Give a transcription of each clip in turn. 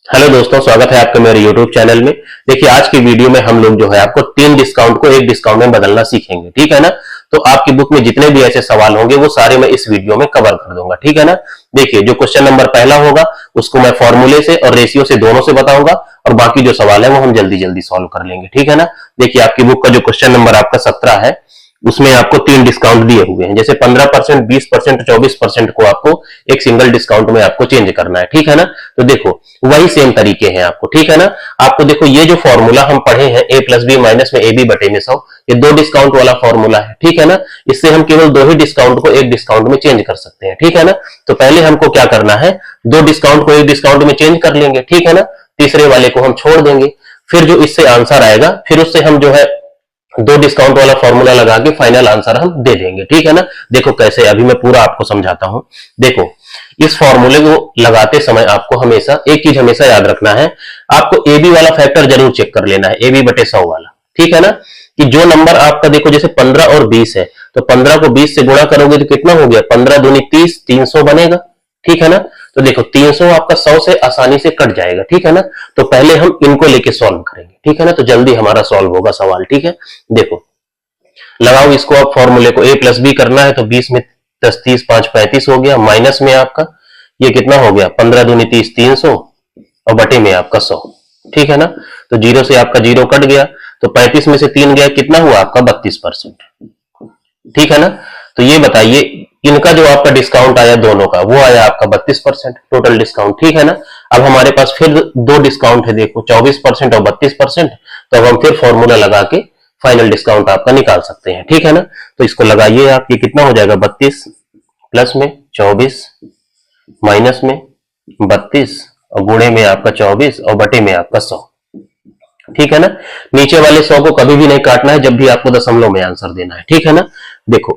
Hello दोस्तों, स्वागत है आपका मेरे YouTube चैनल में। देखिए, आज की वीडियो में हम लोग जो है आपको 3 डिस्काउंट को 1 डिस्काउंट में बदलना सीखेंगे, ठीक है ना। तो आपकी बुक में जितने भी ऐसे सवाल होंगे वो सारे मैं इस वीडियो में कवर कर दूंगा, ठीक है ना। देखिए, जो क्वेश्चन नंबर पहला होगा उसको मैं फॉर्मूले से और रेशियो से दोनों से बताऊंगा, और बाकी जो सवाल है वो हम जल्दी जल्दी सॉल्व कर लेंगे, ठीक है ना। देखिए, आपकी बुक का जो क्वेश्चन नंबर आपका 17 है उसमें आपको 3 डिस्काउंट दिए हुए हैं, जैसे 15%, 20%, 24% को आपको एक सिंगल डिस्काउंट में आपको चेंज करना है, ठीक है ना। तो देखो, वही सेम तरीके हैं आपको, ठीक है ना। आपको देखो, ये जो फॉर्मूला हम पढ़े हैं a प्लस बी माइनस में ए बी बटे में 100, ये 2 डिस्काउंट वाला फॉर्मूला है, ठीक है ना। इससे हम केवल 2 ही डिस्काउंट को 1 डिस्काउंट में चेंज कर सकते हैं, ठीक है ना। तो पहले हमको क्या करना है, 2 डिस्काउंट को 1 डिस्काउंट में चेंज कर लेंगे, ठीक है ना। तीसरे वाले को हम छोड़ देंगे, फिर जो इससे आंसर आएगा फिर उससे हम जो है 2 डिस्काउंट वाला फॉर्मूला लगा के फाइनल आंसर हम दे देंगे, ठीक है ना। देखो कैसे, अभी मैं पूरा आपको समझाता हूं। देखो, इस फॉर्मूले को लगाते समय आपको हमेशा एक चीज हमेशा याद रखना है, आपको ए बी वाला फैक्टर जरूर चेक कर लेना है, ए बी बटे 100 वाला, ठीक है ना। कि जो नंबर आपका देखो, जैसे 15 और 20 है, तो 15 को 20 से गुणा करोगे तो कितना हो गया, 15 दूनी 30, 300 बनेगा, ठीक है ना। तो देखो, 300 आपका 100 से आसानी से कट जाएगा, ठीक है ना। तो पहले हम इनको लेके सॉल्व करेंगे, ठीक है ना, तो जल्दी हमारा सॉल्व होगा सवाल, ठीक है। देखो, लगाओ इसको, अब फॉर्मूले को a प्लस बी करना है, तो 20 में 10 30 5 35 हो गया, माइनस में आपका ये कितना हो गया, 15 दूनी 30, 300, और बटे में आपका 100, ठीक है ना। तो जीरो से आपका जीरो कट गया, तो 35 में से 3 गया, कितना हुआ आपका 32%, ठीक है ना। तो ये बताइए, इनका जो आपका डिस्काउंट आया दोनों का, वो आया आपका 32% टोटल डिस्काउंट, ठीक है ना। अब हमारे पास फिर 2 डिस्काउंट है, देखो 24% और 32%, तो अब हम फिर फॉर्मूला लगा के फाइनल डिस्काउंट आपका निकाल सकते हैं, ठीक है ना। तो इसको लगाइए आप, ये कितना हो जाएगा, 32 प्लस में 24 माइनस में 32 और गुणे में आपका 24 और बटे में आपका 100, ठीक है ना। नीचे वाले 100 को कभी भी नहीं काटना है जब भी आपको दशमलव में आंसर देना है, ठीक है ना। देखो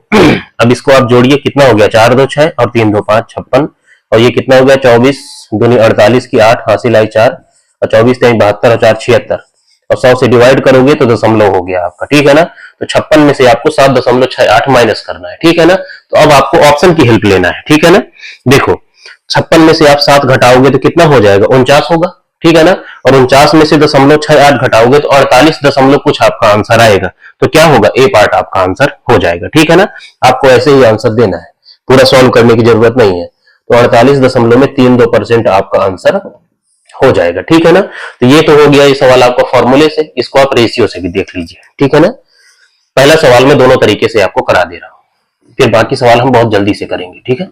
अब इसको आप जोड़िए, कितना हो गया, 4 2 6 और 3 2 5 56, और ये कितना हो गया, 24 दूनी 48 की 8 हासिल आई 4, और 24 3 72 और 4 76, और 100 से डिवाइड करोगे तो दशमलव हो गया आपका, ठीक है ना। तो 56 में से आपको 7.68 माइनस करना है, ठीक है ना। तो अब आपको ऑप्शन की हेल्प लेना है, ठीक है ना। देखो, 56 में से आप 7 घटाओगे तो कितना हो जाएगा, 49 होगा, ठीक है ना। और 49 में से 0.68 घटाओगे तो 48 दशमलव कुछ आपका आंसर आएगा, तो क्या होगा, ए पार्ट आपका आंसर हो जाएगा, ठीक है ना। आपको ऐसे ही आंसर देना है, पूरा सॉल्व करने की जरूरत नहीं है। तो 48.32% आपका आंसर हो जाएगा, ठीक है ना। तो ये तो हो गया ये सवाल आपका फॉर्मूले से, इसको आप रेशियो से भी देख लीजिए, ठीक है ना। पहला सवाल मैं दोनों तरीके से आपको करा दे रहा हूं, फिर बाकी सवाल हम बहुत जल्दी से करेंगे, ठीक है।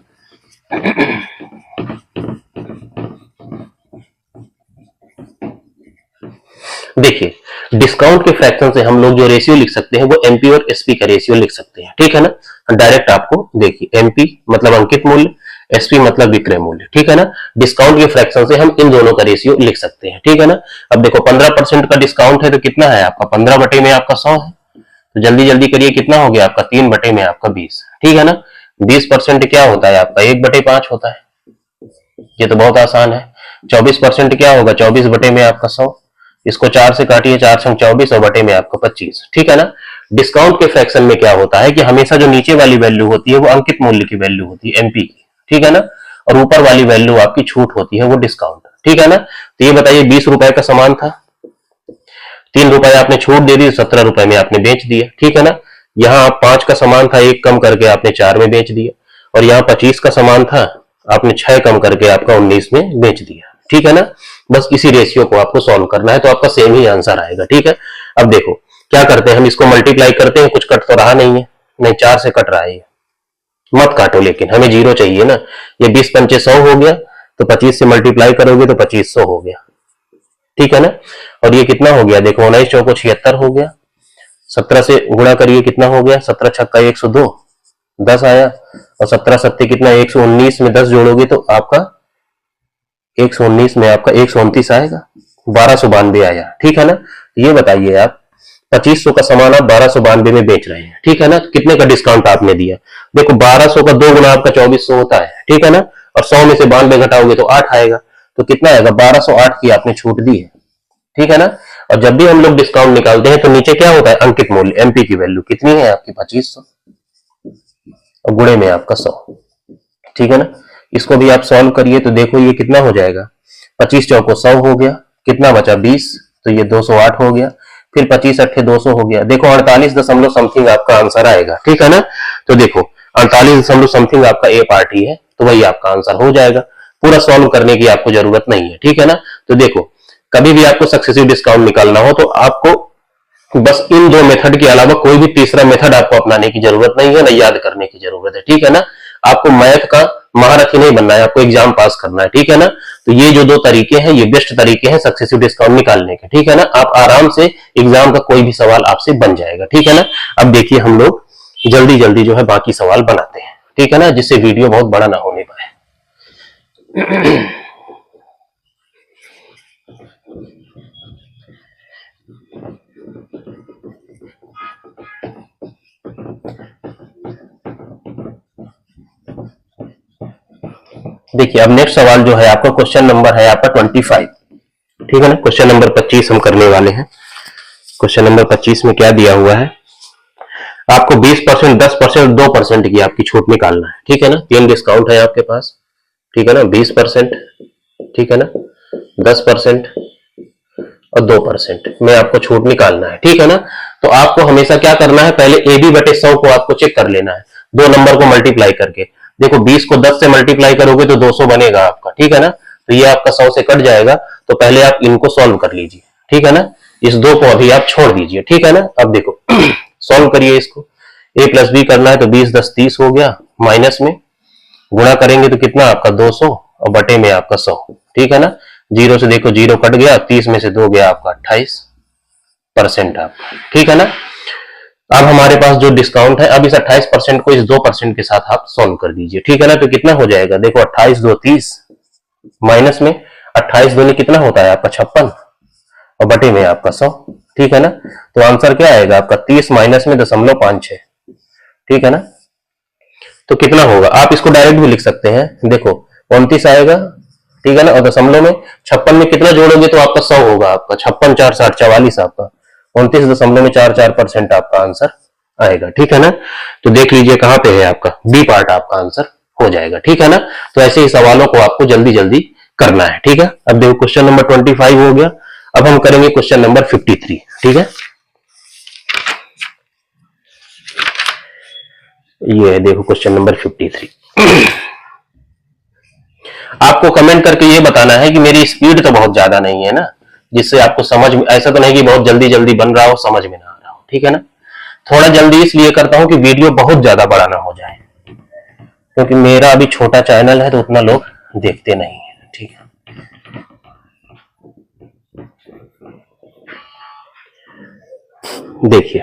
देखिए, डिस्काउंट के फ्रैक्शन से हम लोग जो रेशियो लिख सकते हैं वो एमपी और एसपी का रेशियो लिख सकते हैं, ठीक है ना। डायरेक्ट आपको देखिए, एमपी मतलब अंकित मूल्य, एसपी मतलब विक्रय मूल्य, ठीक है ना। डिस्काउंट के फ्रैक्शन से हम इन दोनों का रेशियो लिख सकते हैं, ठीक है ना। अब देखो, 15% का डिस्काउंट है तो कितना है आपका, 15 बटे में आपका 100 है, तो जल्दी जल्दी करिए, कितना हो गया आपका, 3 बटे में आपका 20, ठीक है ना। 20% क्या होता है आपका, 1 बटे 5 होता है, ये तो बहुत आसान है। 24% क्या होगा, 24 बटे में आपका 100, इसको 4 से काटिए, 4 संग 24 और बटे में आपका 25, ठीक है ना। डिस्काउंट के फ्रैक्शन में क्या होता है कि हमेशा जो नीचे वाली वैल्यू होती है वो अंकित मूल्य की वैल्यू होती है, एमपी की, ठीक है ना। और ऊपर वाली वैल्यू आपकी छूट होती है, वो डिस्काउंट, ठीक है ना। तो ये बताइए, 20 रुपए का सामान था, 3 रुपए आपने छूट दे दी, 17 रुपए में आपने बेच दिया, ठीक है ना। यहाँ आप 5 का सामान था, 1 कम करके आपने 4 में बेच दिया, और यहाँ 25 का सामान था, आपने 6 कम करके आपका 19 में बेच दिया, ठीक है ना। बस इसी रेशियो को आपको सॉल्व करना है, तो आपका सेम ही आंसर आएगा, ठीक है। अब देखो क्या करते हैं, हम इसको मल्टीप्लाई करते हैं, कुछ कट तो रहा नहीं है, नहीं 4 से कट रहा है, मत काटो, लेकिन हमें जीरो चाहिए ना। ये 20 पंचे 100 हो गया, तो 25 से मल्टीप्लाई करोगे तो 2500 हो गया, ठीक है ना। और ये कितना हो गया, देखो 19 चौको 76 हो गया, 17 से गुणा करिए, कितना हो गया, 17 छक्का 102, 10 आया, और 17 सत्ते कितना, 119 में 10 जोड़ोगे तो आपका 119 में आपका 129 आएगा, 1292 आया, ठीक है ना। ये बताइए आप, 2500 का सामान आप 1292 में बेच रहे हैं, ठीक है ना। कितने का डिस्काउंट आपने दिया, देखो 1200 का 2 गुना आपका 2400 होता है, ठीक है ना। और 100 में से 92 घटाओगे तो 8 आएगा, तो कितना आएगा, 1208 की आपने छूट दी है, ठीक है ना। और जब भी हम लोग डिस्काउंट निकालते हैं तो नीचे क्या होता है, अंकित मूल्य, एमपी की वैल्यू कितनी है आपकी, 2500, और गुणे में आपका 100, ठीक है ना। इसको भी आप सॉल्व करिए तो देखो ये कितना हो जाएगा, 25 चौको 100 हो गया, कितना बचा 20, तो ये 208 हो गया। फिर 25 अट्ठे 200 हो गया। देखो 48 दशमलव समथिंग आपका आंसर आएगा, ठीक है ना। तो देखो 48 दशमलव समथिंग आपका ए पार्ट ही है, तो वही आपका आंसर हो जाएगा। पूरा सॉल्व करने की आपको जरूरत नहीं है, ठीक है ना। तो देखो कभी भी आपको सक्सेसिव डिस्काउंट निकालना हो तो आपको बस इन दो मेथड के अलावा कोई भी तीसरा मेथड आपको अपनाने की जरूरत नहीं है, ना याद करने की जरूरत है, ठीक है ना। आपको मैथ का महारथी नहीं बनना है, आपको एग्जाम पास करना है, ठीक है ना। तो ये जो दो तरीके हैं ये बेस्ट तरीके हैं सक्सेसिव डिस्काउंट निकालने के, ठीक है ना। आप आराम से एग्जाम का कोई भी सवाल आपसे बन जाएगा, ठीक है ना। अब देखिए हम लोग जल्दी जल्दी जो है बाकी सवाल बनाते हैं, ठीक है ना, जिससे वीडियो बहुत बड़ा ना होने पाए। देखिए अब नेक्स्ट सवाल जो है आपका क्वेश्चन नंबर है आपका 25, ठीक है ना। क्वेश्चन नंबर 25 हम करने वाले हैं। क्वेश्चन नंबर 25 में क्या दिया हुआ है, आपको 20%, 10%, 2% की आपकी छूट निकालना है, ठीक है ना। 3 डिस्काउंट है आपके पास, ठीक है ना। 20%, ठीक है ना, 10% और 2% में आपको छूट निकालना है, ठीक है ना। तो आपको हमेशा क्या करना है, पहले AB बटे 100 को आपको चेक कर लेना है, दो नंबर को मल्टीप्लाई करके। देखो 20 को 10 से मल्टीप्लाई करोगे तो 200 बनेगा आपका, ठीक है ना। तो ये आपका 100 से कट जाएगा, तो पहले आप इनको सॉल्व कर लीजिए, ठीक है ना। इस दो को अभी आप छोड़ दीजिए, ठीक है ना। अब देखो सॉल्व करिए इसको, A प्लस बी करना है तो 20 10 30 हो गया, माइनस में गुणा करेंगे तो कितना आपका 200 और बटे में आपका 100, ठीक है ना। जीरो से देखो जीरो कट गया, 30 में से 2 गया आपका 28% आपका, ठीक है ना। अब हमारे पास जो डिस्काउंट है, अब इस 28% को इस 2% के साथ आप सॉल्व कर दीजिए, ठीक है ना। तो कितना हो जाएगा, देखो 28 2 30, माइनस में 28 दूनी कितना होता है आपका 56 और बटे में आपका 100, ठीक है ना। तो आंसर क्या आएगा आपका 30 माइनस में 0.56, ठीक है ना। तो कितना होगा, आप इसको डायरेक्ट भी लिख सकते हैं, देखो 29 आएगा, ठीक है ना। और दशमलव में 56 में कितना जोड़ोगे तो आपका 100 होगा, आपका 56 4 60 44 आपका 29.44% आपका आंसर आएगा, ठीक है ना। तो देख लीजिए कहां पे है आपका बी पार्ट आपका आंसर हो जाएगा, ठीक है ना। तो ऐसे ही सवालों को आपको जल्दी जल्दी करना है, ठीक है। अब देखो क्वेश्चन नंबर 25 हो गया, अब हम करेंगे क्वेश्चन नंबर 53, ठीक है। ये है देखो क्वेश्चन नंबर 53। आपको कमेंट करके ये बताना है कि मेरी स्पीड तो बहुत ज्यादा नहीं है ना, जिससे आपको समझ में, ऐसा तो नहीं कि बहुत जल्दी जल्दी बन रहा हो समझ में ना आ रहा हो, ठीक है ना। थोड़ा जल्दी इसलिए करता हूं कि वीडियो बहुत ज्यादा बड़ा ना हो जाए, क्योंकि मेरा अभी छोटा चैनल है तो उतना लोग देखते नहीं है, ठीक है। देखिए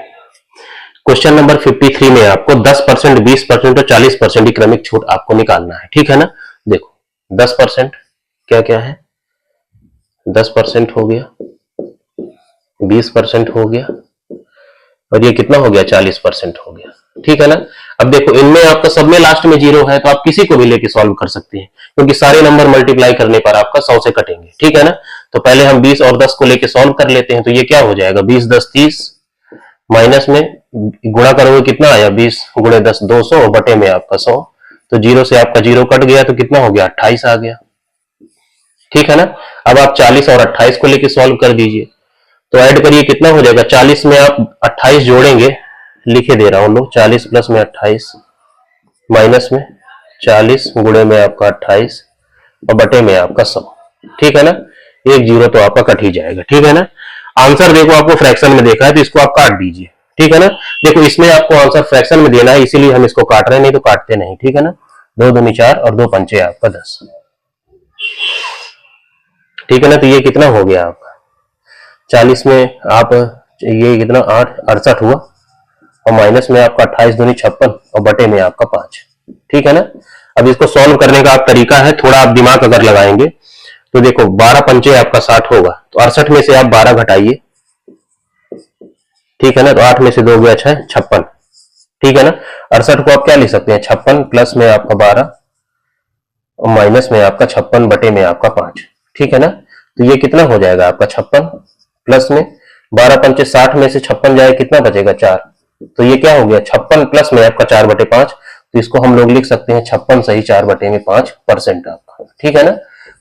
क्वेश्चन नंबर 53 में आपको 10%, 20% और 40% की क्रमिक छूट आपको निकालना है, ठीक है ना। देखो 10% क्या क्या है, 10% हो गया, 20% हो गया और ये कितना हो गया 40% हो गया, ठीक है ना। अब देखो इनमें आपका सब में लास्ट में जीरो है, तो आप किसी को भी लेके सॉल्व कर सकते हैं, क्योंकि सारे नंबर मल्टीप्लाई करने पर आपका 100 से कटेंगे, ठीक है ना। तो पहले हम 20 और 10 को लेके सॉल्व कर लेते हैं। तो ये क्या हो जाएगा, 20 10 30, माइनस में गुणा करोगे कितना आया 20 गुणे 10 200 बटे में आपका 100, तो जीरो से आपका जीरो कट गया तो कितना हो गया 28 आ गया, ठीक है ना। अब आप 40 और 28 को लेके सॉल्व कर दीजिए, तो ऐड करिए कितना हो जाएगा, 40 में आप 28 जोड़ेंगे, लिखे दे रहा हूं लोग, 40 प्लस में 28 माइनस में 40 गुणे में आपका 28 और बटे में आपका 100, ठीक है ना। एक जीरो तो आपका कट ही जाएगा, ठीक है ना। आंसर देखो आपको फ्रैक्शन में देखा है तो इसको आप काट दीजिए, ठीक है ना। देखो इसमें आपको आंसर फ्रैक्शन में देना है, इसीलिए हम इसको काट रहे हैं, नहीं तो काटते नहीं, ठीक है ना। 2 दूनी 4 और 2 पंचे आपका 10, ठीक है ना। तो ये कितना हो गया आपका 40 में आप ये कितना 8 68 हुआ और माइनस में आपका 28 दूनी 56 और बटे में आपका 5, ठीक है ना। अब इसको सॉल्व करने का आप तरीका है, थोड़ा आप दिमाग अगर लगाएंगे तो देखो 12 पंचे आपका 60 होगा, तो 68 में से आप 12 घटाइए, ठीक है ना। तो 8 में से 2 गया 6 56, ठीक है ना। 68 को आप क्या लिख सकते हैं 56 प्लस में आपका 12 और माइनस में आपका 56 बटे में आपका 5, ठीक है ना। तो ये कितना हो जाएगा आपका 56 प्लस में 12 पंचे 60 में से 56 जाए कितना बचेगा 4, तो ये क्या हो गया 56 प्लस में आपका 4 बटे 5, तो इसको हम लोग लिख सकते हैं 56 सही 4 बटे में 5% आपका, ठीक है ना।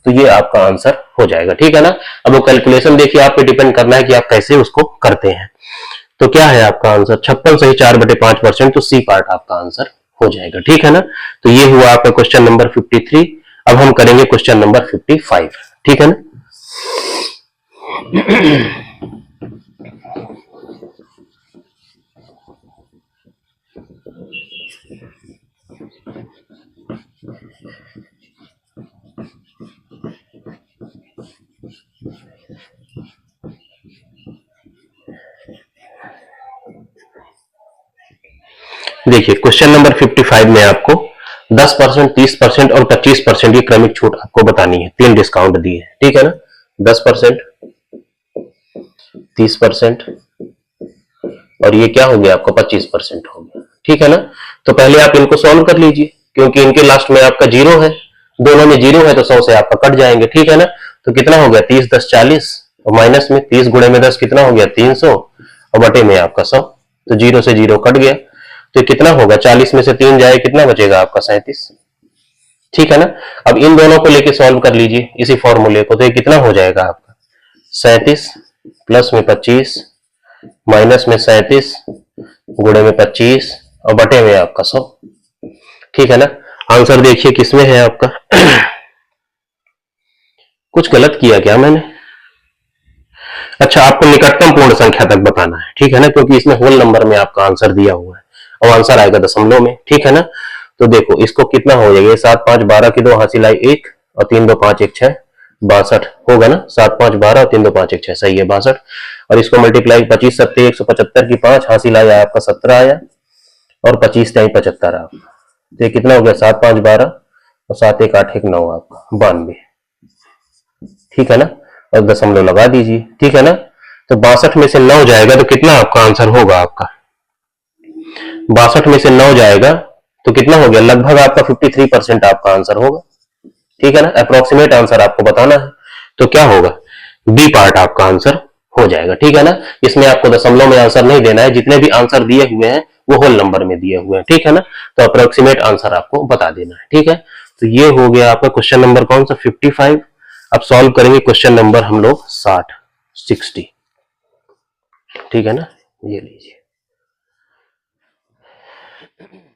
तो ये आपका आंसर हो जाएगा। ठीक है ना। अब वो कैलकुलेशन देखिए आप पे डिपेंड करना है कि आप कैसे उसको करते हैं। तो क्या है आपका आंसर 56 सही 4/5%, तो सी पार्ट आपका आंसर हो जाएगा। ठीक है ना। तो ये हुआ आपका क्वेश्चन नंबर 53। अब हम करेंगे क्वेश्चन नंबर 55। ठीक है ना। देखिए क्वेश्चन नंबर 55 में आपको 10%, 30% और 25% की क्रमिक छूट आपको बतानी है। 3 डिस्काउंट दिए हैं। ठीक है ना। 10%, 30% और ये क्या हो गया आपका 25% हो गया। ठीक है ना। तो पहले आप इनको सॉल्व कर लीजिए, क्योंकि इनके लास्ट में आपका 0 है, दोनों में 0 है तो 100 से आपका कट जाएंगे। ठीक है ना। तो कितना हो गया 30 10 40 और माइनस में 30 गुणे में 10 कितना हो गया 300 और बटे में आपका 100। तो 0 से 0 कट गया। तो कितना होगा 40 में से 3 जाए कितना बचेगा आपका 37। ठीक है ना। अब इन दोनों को लेके सॉल्व कर लीजिए इसी फॉर्मूले को। तो ये कितना हो जाएगा आपका 37 प्लस में 25 माइनस में 37 गुणे में 25 और बटे में आपका 100। ठीक है ना। आंसर देखिए किसमें है आपका। कुछ गलत किया क्या मैंने? अच्छा, आपको निकटतम पूर्ण संख्या तक बताना है। ठीक है ना, क्योंकि इसमें होल नंबर में आपका आंसर दिया हुआ है और आंसर आएगा दशमलव में। ठीक है ना। तो देखो इसको कितना हो जाएगा 7 5 12 की 2 हासिल आई 1 और 3 2 5 1 6 62 होगा ना। 7 5 12 और 3 2 5 1 6 सही है 62। और इसको मल्टीप्लाई 25 7 175 की 5 हासिल आया आपका 17 आया और 25 3 75 आपका। तो ये कितना हो गया 7 5 12 और 7 1 8 1 9 आपका 92। ठीक है ना। और दशमलव लगा दीजिए। ठीक है ना। तो 62 में से 9 जाएगा तो कितना आपका आंसर होगा आपका 62 में से 9 जाएगा तो कितना हो गया लगभग आपका 53% आपका आंसर होगा। ठीक है ना। अप्रोक्सीमेट आंसर आपको बताना है तो क्या होगा बी पार्ट आपका आंसर हो जाएगा। ठीक है ना। इसमें आपको दशमलव में आंसर नहीं देना है, जितने भी आंसर दिए हुए हैं वो होल नंबर में दिए हुए हैं। ठीक है ना। तो अप्रोक्सीमेट आंसर आपको बता देना है। ठीक है। तो ये हो गया आपका क्वेश्चन नंबर कौन सा 55। अब सॉल्व करेंगे क्वेश्चन नंबर हम लोग 60 60। ठीक है ना। ये लीजिए।